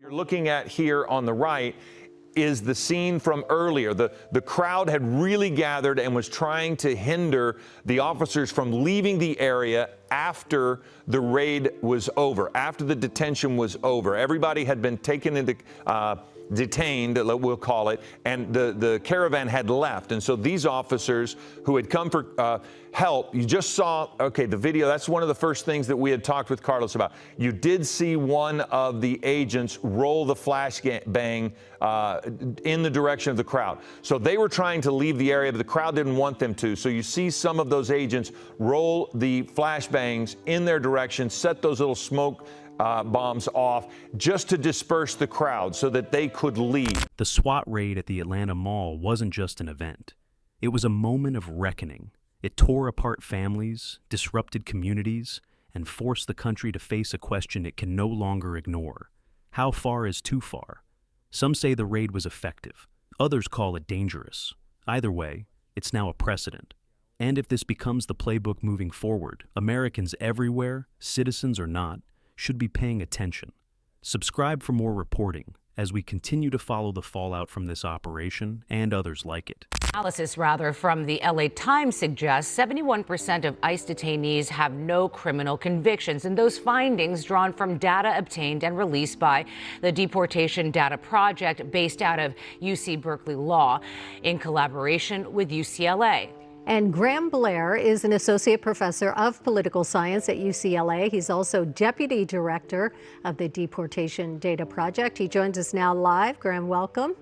You're looking at here on the right is the scene from earlier. The crowd had really gathered and was trying to hinder the officers from leaving the area after the raid was over, after the detention was over. Everybody had been taken into detained, we'll call it, and the caravan had left. And so these officers who had come for help, you just saw, okay, the video, that's one of the first things that we had talked with Carlos about. You did see one of the agents roll the flashbang in the direction of the crowd. So they were trying to leave the area, but the crowd didn't want them to. So you see some of those agents roll the flashbangs in their direction, set those little smoke bombs off just to disperse the crowd so that they could leave. The SWAT raid at the Atlanta Mall wasn't just an event. It was a moment of reckoning. It tore apart families, disrupted communities, and forced the country to face a question it can no longer ignore. How far is too far? Some say the raid was effective. Others call it dangerous. Either way, it's now a precedent. And if this becomes the playbook moving forward, Americans everywhere, citizens or not, should be paying attention. Subscribe for more reporting as we continue to follow the fallout from this operation and others like it. Analysis, from the LA Times suggests 71% of ICE detainees have no criminal convictions, and those findings drawn from data obtained and released by the Deportation Data Project based out of UC Berkeley Law in collaboration with UCLA. And Graham Blair is an associate professor of political science at UCLA. He's also deputy director of the Deportation Data Project. He joins us now live. Graham, welcome.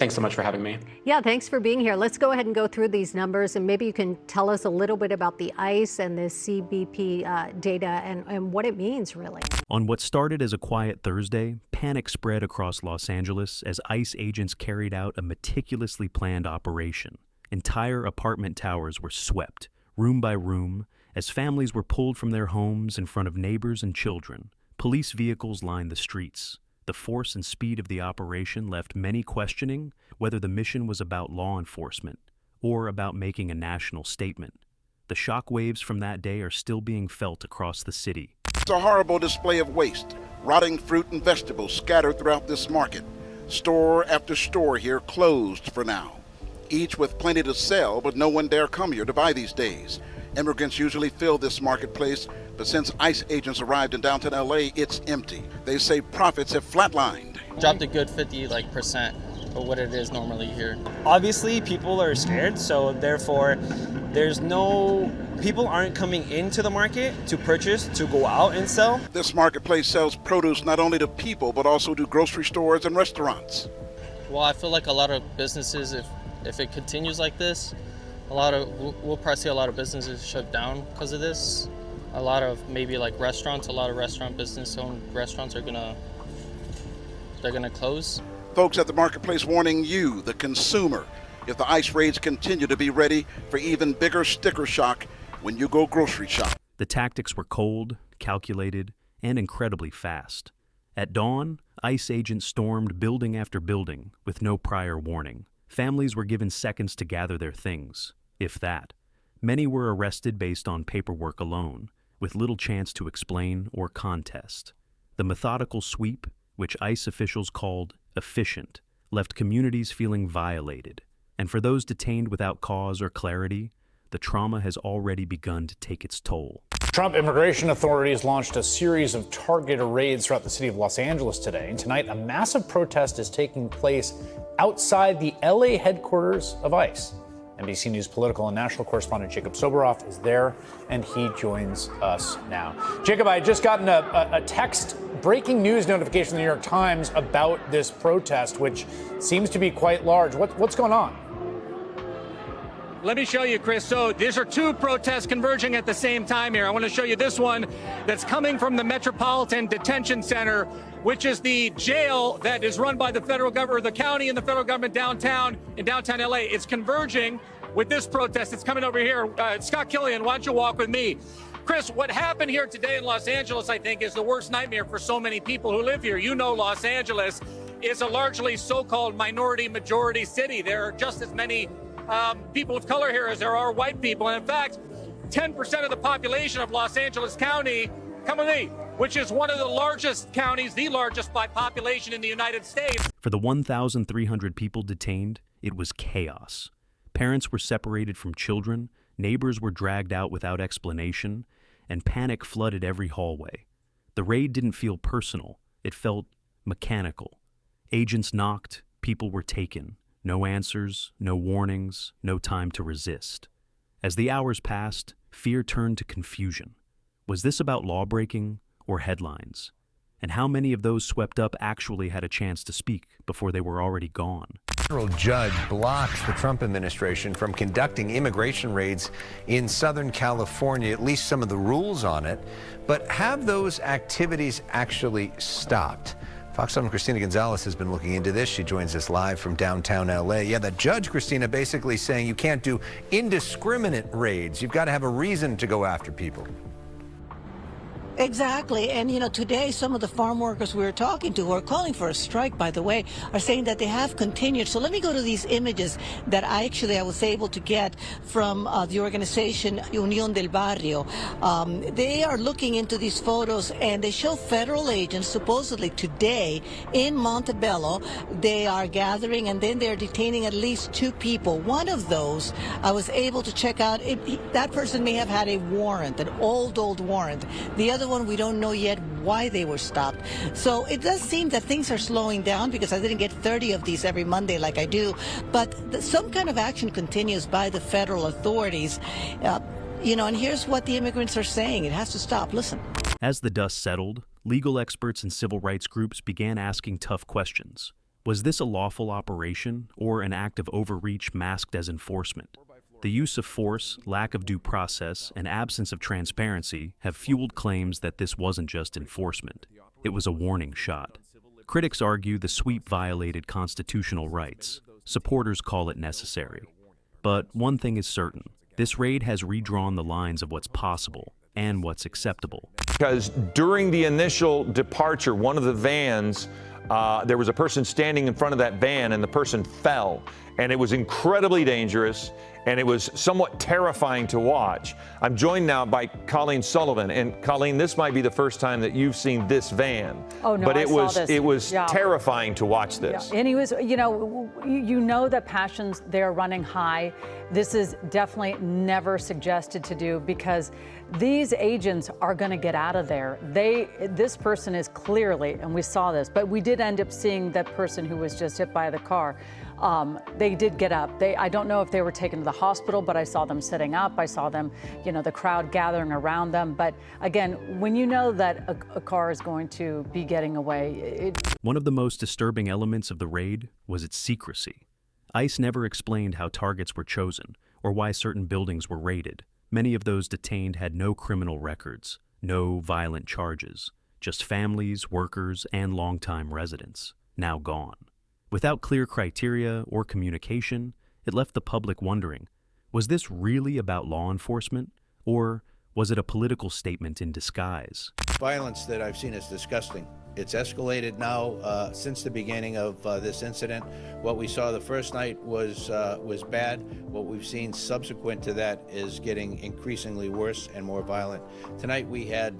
Thanks so much for having me. Yeah, thanks for being here. Let's go ahead and go through these numbers, and maybe you can tell us a little bit about the ICE and the CBP data and what it means, really. On what started as a quiet Thursday, panic spread across Los Angeles as ICE agents carried out a meticulously planned operation. Entire apartment towers were swept, room by room, as families were pulled from their homes in front of neighbors and children. Police vehicles lined the streets. The force and speed of the operation left many questioning whether the mission was about law enforcement or about making a national statement. The shockwaves from that day are still being felt across the city. It's a horrible display of waste, rotting fruit and vegetables scattered throughout this market. Store after store here closed for now. Each with plenty to sell, but no one dare come here to buy these days. Immigrants usually fill this marketplace, but since ICE agents arrived in downtown LA, it's empty. They say profits have flatlined. Dropped a good 50% of what it is normally here. Obviously, people are scared, so therefore, people aren't coming into the market to purchase, to go out and sell. This marketplace sells produce not only to people, but also to grocery stores and restaurants. Well, I feel like a lot of businesses, if it continues like this, we'll probably see a lot of businesses shut down because of this. A lot of maybe like restaurants, a lot of business-owned restaurants are gonna close. Folks at the marketplace warning you, the consumer, if the ICE raids continue, to be ready for even bigger sticker shock when you go grocery shop. The tactics were cold, calculated, and incredibly fast. At dawn, ICE agents stormed building after building with no prior warning. Families were given seconds to gather their things, if that. Many were arrested based on paperwork alone, with little chance to explain or contest. The methodical sweep, which ICE officials called efficient, left communities feeling violated. And for those detained without cause or clarity, the trauma has already begun to take its toll. Trump immigration authorities launched a series of targeted raids throughout the city of Los Angeles today. And tonight, a massive protest is taking place outside the LA headquarters of ICE. NBC News political and national correspondent Jacob Soboroff is there, and he joins us now. Jacob, I had just gotten a text breaking news notification from the New York Times about this protest, which seems to be quite large. What's going on? Let me show you, Chris. So these are two protests converging at the same time here. I want to show you this one that's coming from the Metropolitan Detention Center, which is the jail that is run by the federal government, or the county and the federal government downtown in downtown LA. It's converging with this protest. It's coming over here. Scott Killian, why don't you walk with me? Chris, what happened here today in Los Angeles, I think, is the worst nightmare for so many people who live here. You know, Los Angeles is a largely so-called minority-majority city. There are just as many people of color here as there are white people. And in fact, 10% of the population of Los Angeles County, come with me, which is one of the largest counties, the largest by population in the United States. For the 1,300 people detained, it was chaos. Parents were separated from children, neighbors were dragged out without explanation, and panic flooded every hallway. The raid didn't feel personal, it felt mechanical. Agents knocked, people were taken. No answers, no warnings, no time to resist. As the hours passed, fear turned to confusion. Was this about lawbreaking or headlines? And how many of those swept up actually had a chance to speak before they were already gone? A federal judge blocks the Trump administration from conducting immigration raids in Southern California, at least some of the rules on it. But have those activities actually stopped? Fox 7 Christina Gonzalez has been looking into this. She joins us live from downtown LA. Yeah, the judge, Christina, basically saying you can't do indiscriminate raids. You've got to have a reason to go after people. Exactly. And, you know, today some of the farm workers we were talking to, who are calling for a strike, by the way, are saying that they have continued. So let me go to these images that I was able to get from the organization Unión del Barrio. They are looking into these photos, and they show federal agents supposedly today in Montebello. They are gathering, and then they're detaining at least 2 people. One of those I was able to check out. That person may have had a warrant, an old warrant. The other one, we don't know yet why they were stopped. So it does seem that things are slowing down, because I didn't get 30 of these every Monday like I do. But some kind of action continues by the federal authorities. You know, and here's what the immigrants are saying. It has to stop. Listen. As the dust settled, legal experts and civil rights groups began asking tough questions. Was this a lawful operation or an act of overreach masked as enforcement? The use of force, lack of due process, and absence of transparency have fueled claims that this wasn't just enforcement. It was a warning shot. Critics argue the sweep violated constitutional rights. Supporters call it necessary. But one thing is certain. This raid has redrawn the lines of what's possible and what's acceptable. Because during the initial departure, one of the vans, there was a person standing in front of that van, and the person fell. And it was incredibly dangerous, and it was somewhat terrifying to watch. I'm joined now by Colleen Sullivan. And Colleen, this might be the first time that you've seen this van. Oh, no, but I it saw was this. it was Yeah. terrifying to watch this. Yeah. And he was, you know that passions, they're running high. This is definitely never suggested to do, because these agents are going to get out of there. This person is clearly, and we saw this, but we did end up seeing that person who was just hit by the car. They did get up. I don't know if they were taken to the hospital, but I saw them sitting up. I saw them, the crowd gathering around them. But again, when you know that a car is going to be getting away, One of the most disturbing elements of the raid was its secrecy. ICE never explained how targets were chosen or why certain buildings were raided. Many of those detained had no criminal records, no violent charges, just families, workers, and longtime residents, now gone. Without clear criteria or communication, it left the public wondering, was this really about law enforcement, or was it a political statement in disguise? Violence that I've seen is disgusting. It's escalated now since the beginning of this incident. What we saw the first night was bad. What we've seen subsequent to that is getting increasingly worse and more violent. Tonight we had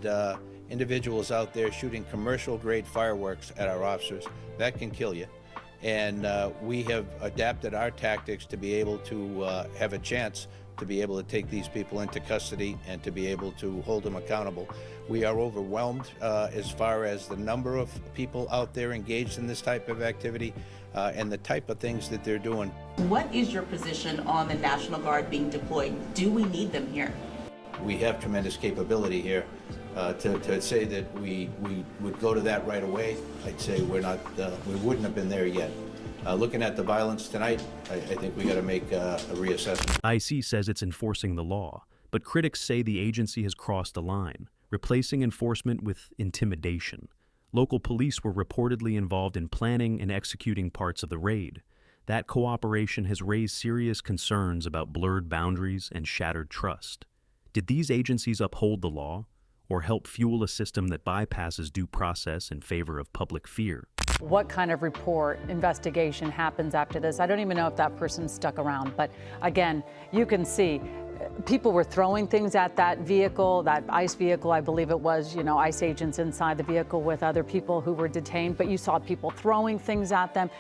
individuals out there shooting commercial-grade fireworks at our officers. That can kill you. And we have adapted our tactics to be able to have a chance to be able to take these people into custody and to be able to hold them accountable. We are overwhelmed as far as the number of people out there engaged in this type of activity and the type of things that they're doing. What is your position on the National Guard being deployed? Do we need them here? We have tremendous capability here. To say that we would go to that right away, I'd say we wouldn't have been there yet. Looking at the violence tonight, I think we got to make a reassessment. IC says it's enforcing the law, but critics say the agency has crossed a line, replacing enforcement with intimidation. Local police were reportedly involved in planning and executing parts of the raid. That cooperation has raised serious concerns about blurred boundaries and shattered trust. Did these agencies uphold the law, or help fuel a system that bypasses due process in favor of public fear? what kind of report, investigation happens after this? I don't even know if that person stuck around. But again, you can see people were throwing things at that vehicle, that ICE vehicle, I believe it was, ICE agents inside the vehicle with other people who were detained, but you saw people throwing things at them.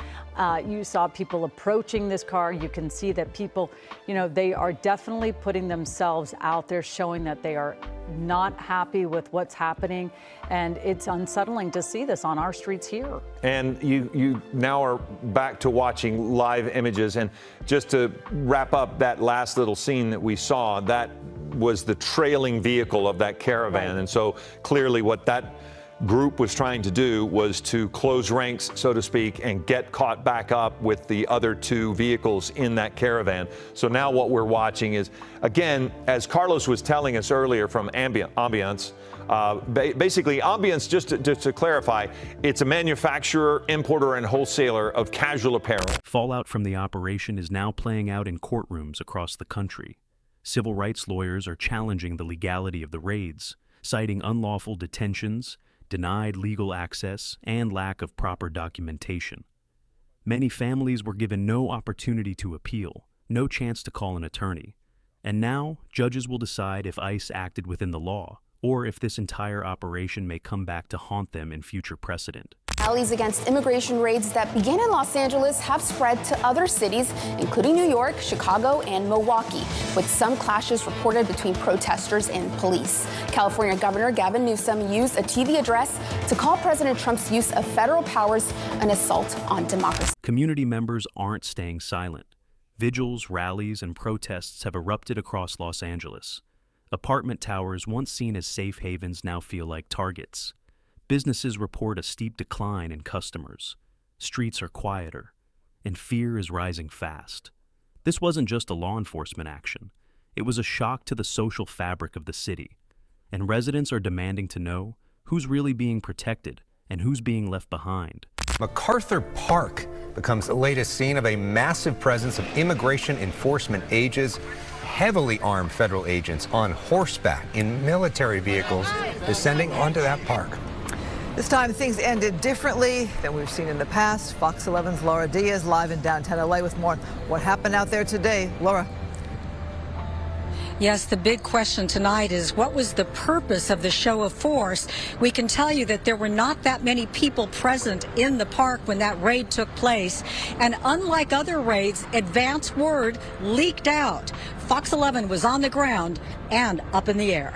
You saw people approaching this car. You can see that people, they are definitely putting themselves out there, showing that they are not happy with what's happening. And it's unsettling to see this on our streets here. And you now are back to watching live images. And just to wrap up that last little scene that we saw, that was the trailing vehicle of that caravan. Right. And so clearly what that group was trying to do was to close ranks, so to speak, and get caught back up with the other two vehicles in that caravan. So now what we're watching is, again, as Carlos was telling us earlier from Ambiance, basically Ambiance, just to clarify, it's a manufacturer, importer, and wholesaler of casual apparel. Fallout from the operation is now playing out in courtrooms across the country. Civil rights lawyers are challenging the legality of the raids, citing unlawful detentions, denied legal access, and lack of proper documentation. Many families were given no opportunity to appeal, no chance to call an attorney. And now, judges will decide if ICE acted within the law, or if this entire operation may come back to haunt them in future precedent. Rallies against immigration raids that began in Los Angeles have spread to other cities, including New York, Chicago, and Milwaukee, with some clashes reported between protesters and police. California Governor Gavin Newsom used a TV address to call President Trump's use of federal powers an assault on democracy. Community members aren't staying silent. Vigils, rallies, and protests have erupted across Los Angeles. Apartment towers once seen as safe havens now feel like targets. Businesses report a steep decline in customers. Streets are quieter, and fear is rising fast. This wasn't just a law enforcement action. It was a shock to the social fabric of the city, and residents are demanding to know who's really being protected and who's being left behind. MacArthur Park becomes the latest scene of a massive presence of immigration enforcement agents, heavily armed federal agents on horseback in military vehicles descending onto that park. This time, things ended differently than we've seen in the past. Fox 11's Laura Diaz live in downtown LA with more. What happened out there today? Laura. Yes, the big question tonight is what was the purpose of the show of force? We can tell you that there were not that many people present in the park when that raid took place. And unlike other raids, advance word leaked out. Fox 11 was on the ground and up in the air.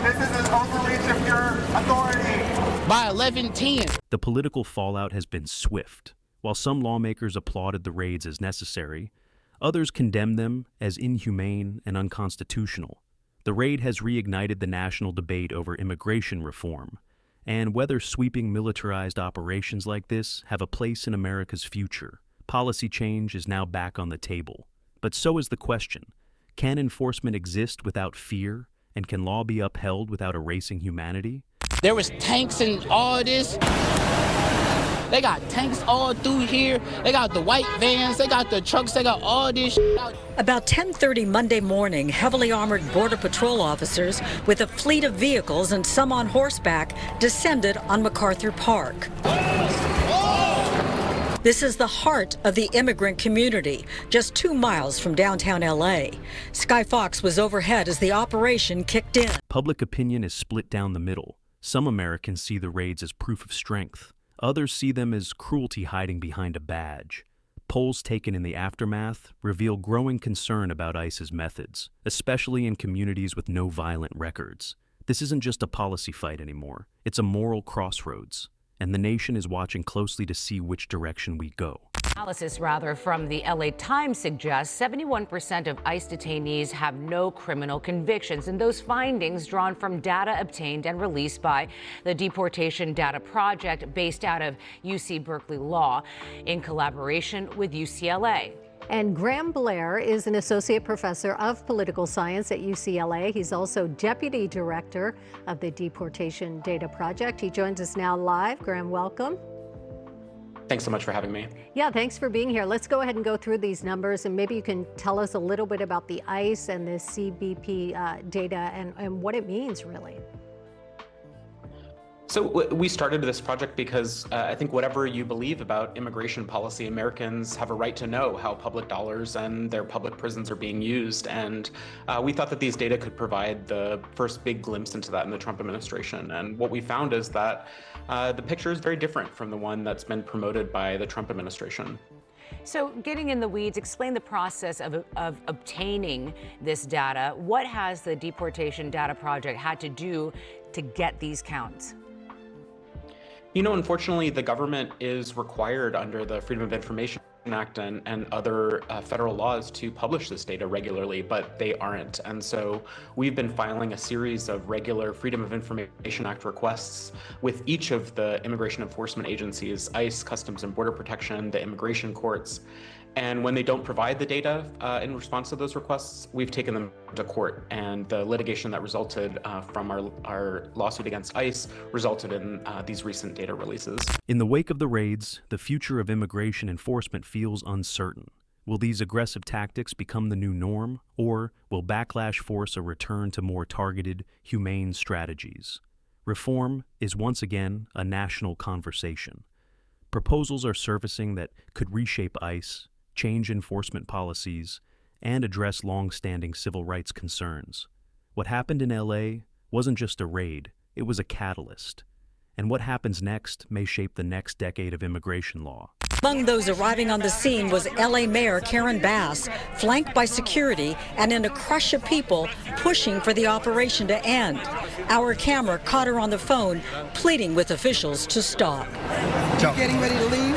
This is an overreach of your authority. By 11:10. The political fallout has been swift. While some lawmakers applauded the raids as necessary, others condemned them as inhumane and unconstitutional. The raid has reignited the national debate over immigration reform and whether sweeping militarized operations like this have a place in America's future. Policy change is now back on the table. But so is the question, can enforcement exist without fear? And can law be upheld without erasing humanity? There was tanks and all this. They got tanks all through here. They got the white vans. They got the trucks. They got all this out. About 10:30 Monday morning, heavily armored Border Patrol officers with a fleet of vehicles and some on horseback descended on MacArthur Park. This is the heart of the immigrant community, just 2 miles from downtown LA. Sky Fox was overhead as the operation kicked in. Public opinion is split down the middle. Some Americans see the raids as proof of strength. Others see them as cruelty hiding behind a badge. Polls taken in the aftermath reveal growing concern about ICE's methods, especially in communities with no violent records. This isn't just a policy fight anymore. It's a moral crossroads. And the nation is watching closely to see which direction we go. Analysis, from the LA Times suggests 71% of ICE detainees have no criminal convictions, and those findings drawn from data obtained and released by the Deportation Data Project based out of UC Berkeley Law in collaboration with UCLA. And Graham Blair is an associate professor of political science at UCLA. He's also deputy director of the Deportation Data Project. He joins us now live. Graham, welcome. Thanks so much for having me. Yeah, thanks for being here. Let's go ahead and go through these numbers, and maybe you can tell us a little bit about the ICE and the CBP data and what it means, really. So we started this project because I think whatever you believe about immigration policy, Americans have a right to know how public dollars and their public prisons are being used. And we thought that these data could provide the first big glimpse into that in the Trump administration. And what we found is that the picture is very different from the one that's been promoted by the Trump administration. So getting in the weeds, explain the process of obtaining this data. What has the Deportation Data Project had to do to get these counts? You know, unfortunately, the government is required under the Freedom of Information Act and other federal laws to publish this data regularly, but they aren't. And so we've been filing a series of regular Freedom of Information Act requests with each of the immigration enforcement agencies, ICE, Customs and Border Protection, the immigration courts. And when they don't provide the data in response to those requests, we've taken them to court. And the litigation that resulted from our lawsuit against ICE resulted in these recent data releases. In the wake of the raids, the future of immigration enforcement feels uncertain. Will these aggressive tactics become the new norm, or will backlash force a return to more targeted, humane strategies? Reform is once again a national conversation. Proposals are surfacing that could reshape ICE, change enforcement policies, and address long-standing civil rights concerns. What happened in LA wasn't just a raid, it was a catalyst. And what happens next may shape the next decade of immigration law. Among those arriving on the scene was LA Mayor Karen Bass, flanked by security and in a crush of people pushing for the operation to end. Our camera caught her on the phone, pleading with officials to stop. You getting ready to leave?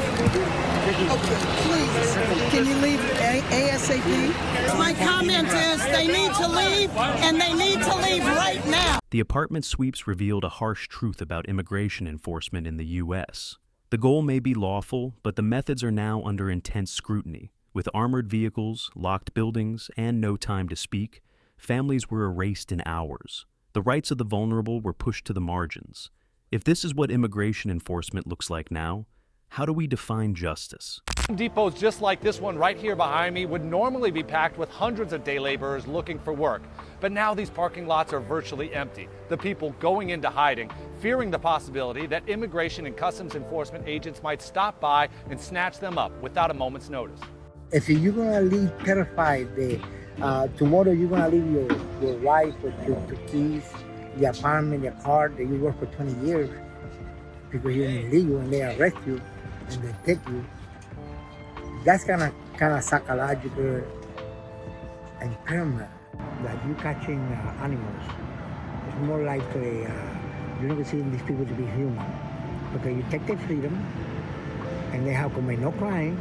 Okay, please, can you leave ASAP? My comment is they need to leave, and they need to leave right now. The apartment sweeps revealed a harsh truth about immigration enforcement in the U.S. The goal may be lawful, but the methods are now under intense scrutiny. With armored vehicles, locked buildings, and no time to speak, families were erased in hours. The rights of the vulnerable were pushed to the margins. If this is what immigration enforcement looks like now, how do we define justice? Depots just like this one right here behind me would normally be packed with hundreds of day laborers looking for work. But now these parking lots are virtually empty. The people going into hiding, fearing the possibility that immigration and customs enforcement agents might stop by and snatch them up without a moment's notice. If you're gonna leave terrified, tomorrow you're gonna leave your wife with your keys, the apartment, your car that you work for 20 years because you're illegal and they arrest you and they take you. That's kind of psychological impairment that you're catching animals. It's more likely you're not considering these people to be human because you take their freedom and they have committed no crime.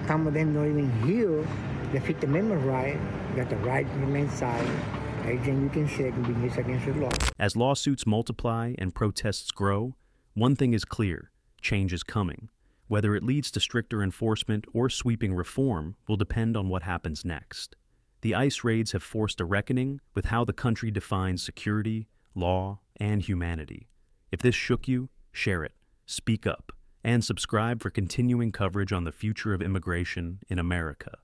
Some of them don't even hear the Fifth Amendment right. You got the right to remain silent. Anything you can say can be used against the law. As lawsuits multiply and protests grow, one thing is clear: change is coming. Whether it leads to stricter enforcement or sweeping reform will depend on what happens next. The ICE raids have forced a reckoning with how the country defines security, law, and humanity. If this shook you, share it, speak up, and subscribe for continuing coverage on the future of immigration in America.